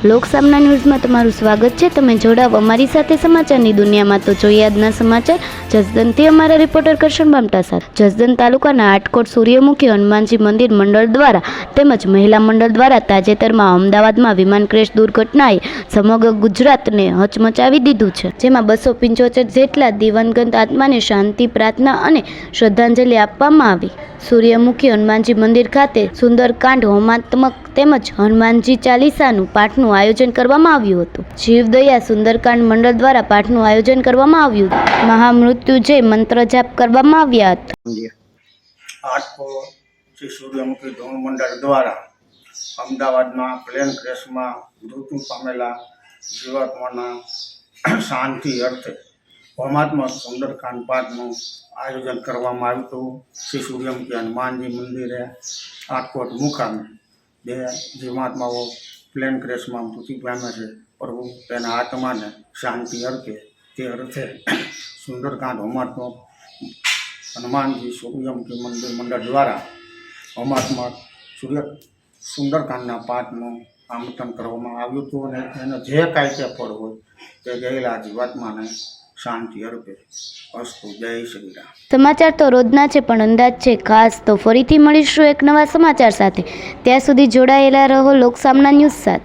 લોકસામના ન્યૂઝમાં તમારું સ્વાગત છે। તમે જોડાવ અમારી સાથે સમાચારની દુનિયામાં। તો જોઈએ આજના સમાચાર જસદણથી અમારા રિપોર્ટર કરશન બામટા સાથે। જસદણ તાલુકાના આટકોટ સૂર્યમુખી હનુમાનજી મંદિર મંડળ દ્વારા તેમજ મહિલા મંડળ દ્વારા તાજેતરમાં અમદાવાદમાં વિમાન ક્રેશ દુર્ઘટનાએ સમગ્ર ગુજરાતને હચમચાવી દીધું છે, જેમાં 275 જેટલા દિવંગત આત્માને શાંતિ પ્રાર્થના અને શ્રદ્ધાંજલિ આપવામાં આવી। સૂર્યમુખી હનુમાનજી મંદિર ખાતે સુંદરકાંડ હોમાત્મક તેમજ હનુમાનજી ચાલીસાનું પાઠનું આયોજન કરવામાં આવ્યું હતું। જીવદયા સુંદરકાંડ મંડળ દ્વારા પાઠનું આયોજન કરવામાં આવ્યું હતું। મહામૃત્યુંજય મંત્ર જાપ કરવામાં આવ્યા હતા। આટકોટ શ્રી સૂર્યમુખી ધૂન મંડળ દ્વારા અમદાવાદમાં પ્લેન ક્રેશમાં મૃત્યુ પામેલા જીવાત્માના શાંતિ અર્થે હોમાત્મક સુંદરકાંડ પાઠનું આયોજન કરવામાં આવ્યું હતું। શ્રી સૂર્યમુખી હનુમાનજી મંદિરે આટકોટ મુકામે બે જીવાત્માઓ પ્લેન ક્રેશમાં મૃત્યુ પામ્યા છે, પ્રભુ તેના આત્માને શાંતિ અર્થે તે અર્થે સુંદરકાંડ હોમાત્મક હનુમાનજી સૂર્યમુખી મંદિર મંડળ દ્વારા હોમાત્મક સુંદરકાંડના પાઠનું આમંત્રણ કરવામાં આવ્યું હતું અને એને જે કાંઈ તે ફળ હોય તે ગયેલા જીવાત્માને શાંતિ અર્પે અસ્તુ। જય શ્રી રામ। સમાચાર તો રોજના છે પણ અંદાજ છે ખાસ, તો ફરીથી મળીશું એક નવા સમાચાર સાથે। ત્યાં સુધી જોડાયેલા રહો લોકસામના ન્યૂઝ સાથે।